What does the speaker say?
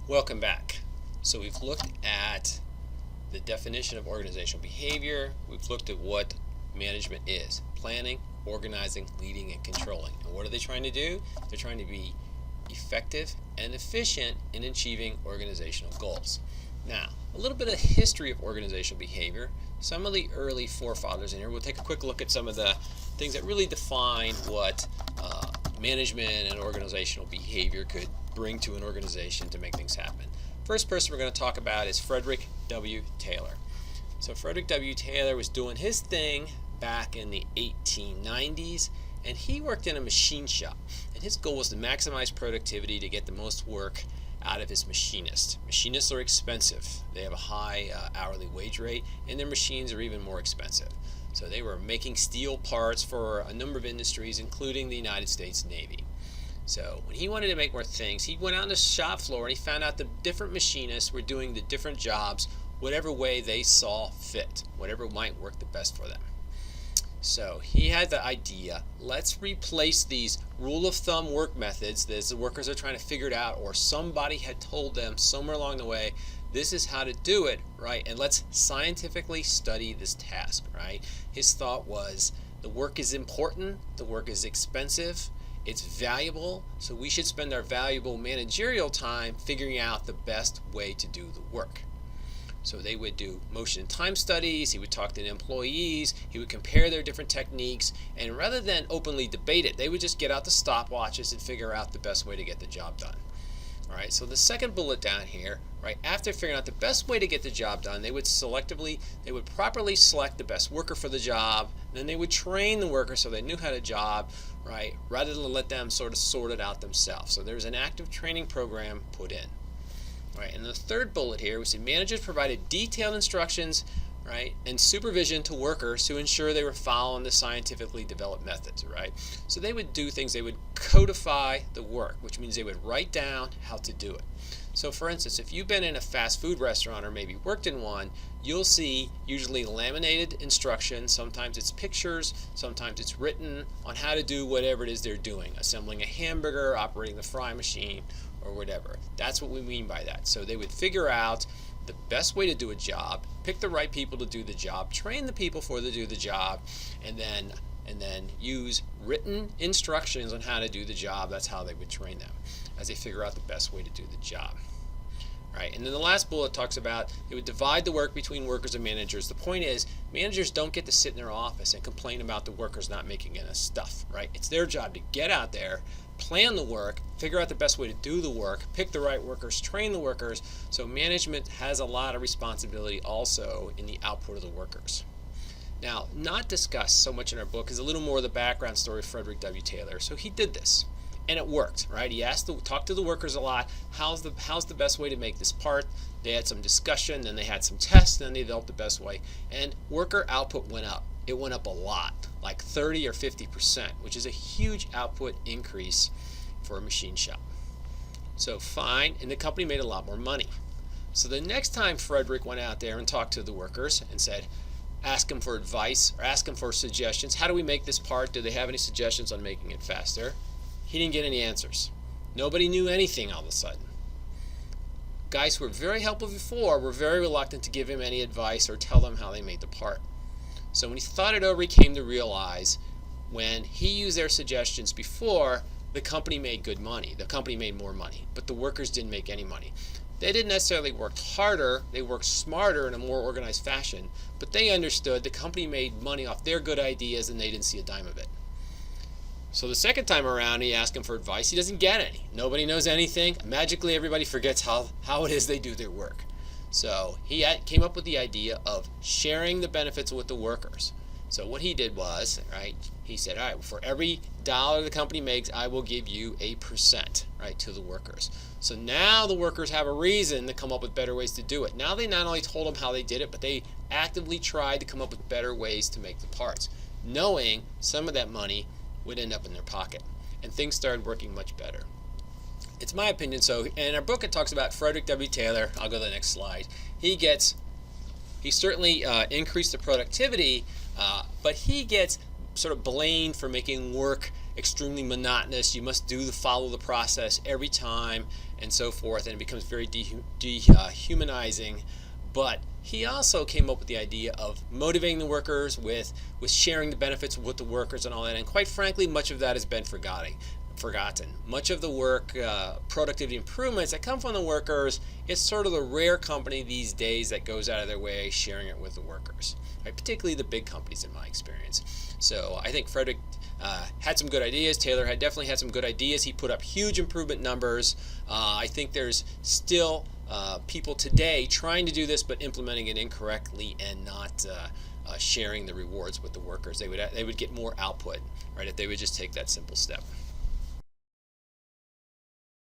Welcome back. So we've looked at the definition of organizational behavior. We've looked at what management is: planning, organizing, leading, and controlling. And what are they trying to do? They're trying to be effective and efficient in achieving organizational goals. Now, a little bit of history of organizational behavior. Some of the early forefathers in here. We'll take a quick look at some of the things that really define what management and organizational behavior could bring to an organization to make things happen. First person we're going to talk about is Frederick W. Taylor. So Frederick W. Taylor was doing his thing back in the 1890s, and he worked in a machine shop. And his goal was to maximize productivity to get the most work out of his machinists. Machinists are expensive. They have a high hourly wage rate, and their machines are even more expensive. So they were making steel parts for a number of industries, including the United States Navy. So when he wanted to make more things, he went out on the shop floor and he found out the different machinists were doing the different jobs whatever way they saw fit, whatever might work the best for them. So he had the idea, let's replace these rule of thumb work methods that the workers are trying to figure it out, or somebody had told them somewhere along the way, this is how to do it, right? And let's scientifically study this task, right? His thought was, the work is important, the work is expensive, it's valuable, so we should spend our valuable managerial time figuring out the best way to do the work. So they would do motion and time studies, he would talk to the employees, he would compare their different techniques, and rather than openly debate it, they would just get out the stopwatches and figure out the best way to get the job done. All right, so the second bullet down here, right, after figuring out the best way to get the job done, they would properly select the best worker for the job, then they would train the worker so they knew how to job, right, rather than let them sort of sort it out themselves. So there's an active training program put in. Right, and the third bullet here, we see managers provided detailed instructions, right, and supervision to workers to ensure they were following the scientifically developed methods, right? So they would do things, they would codify the work, which means they would write down how to do it. So for instance, if you've been in a fast food restaurant or maybe worked in one, you'll see usually laminated instructions. Sometimes it's pictures, sometimes it's written on how to do whatever it is they're doing, assembling a hamburger, operating the fry machine, or whatever. That's what we mean by that. So they would figure out the best way to do a job, pick the right people to do the job, train the people to do the job, and then use written instructions on how to do the job. That's how they would train them, as they figure out the best way to do the job. Right, and then the last bullet talks about they would divide the work between workers and managers. The point is, managers don't get to sit in their office and complain about the workers not making enough stuff, right? It's their job to get out there, plan the work, figure out the best way to do the work, pick the right workers, train the workers. So management has a lot of responsibility also in the output of the workers. Now, not discussed so much in our book is a little more of the background story of Frederick W. Taylor. So he did this, and it worked, right? He talked to the workers a lot. How's the best way to make this part? They had some discussion, then they had some tests, then they developed the best way, and worker output went up. It went up a lot, like 30 or 50%, which is a huge output increase for a machine shop. So fine, and the company made a lot more money. So the next time Frederick went out there and talked to the workers and said, ask them for advice or ask them for suggestions. How do we make this part? Do they have any suggestions on making it faster? He didn't get any answers. Nobody knew anything all of a sudden. Guys who were very helpful before were very reluctant to give him any advice or tell them how they made the part. So when he thought it over, he came to realize when he used their suggestions before, the company made good money. The company made more money, but the workers didn't make any money. They didn't necessarily work harder, they worked smarter in a more organized fashion, but they understood the company made money off their good ideas and they didn't see a dime of it. So the second time around, he asked him for advice. He doesn't get any. Nobody knows anything. Magically, everybody forgets how it is they do their work. So he came up with the idea of sharing the benefits with the workers. So what he did was, right, he said, all right, for every dollar the company makes, I will give you 8%, right, to the workers. So now the workers have a reason to come up with better ways to do it. Now they not only told them how they did it, but they actively tried to come up with better ways to make the parts, knowing some of that money would end up in their pocket. And things started working much better. It's my opinion. So in our book, it talks about Frederick W. Taylor. I'll go to the next slide. He certainly increased the productivity, but he gets sort of blamed for making work extremely monotonous. You must follow the process every time and so forth, and it becomes very dehumanizing. But he also came up with the idea of motivating the workers with sharing the benefits with the workers and all that. And quite frankly, much of that has been forgotten. Much of the work, productivity improvements that come from the workers, it's sort of the rare company these days that goes out of their way sharing it with the workers, right? Particularly the big companies in my experience. So I think Frederick had some good ideas. Taylor definitely had some good ideas. He put up huge improvement numbers. I think there's still people today trying to do this but implementing it incorrectly and not sharing the rewards with the workers. They would get more output, right, if they would just take that simple step.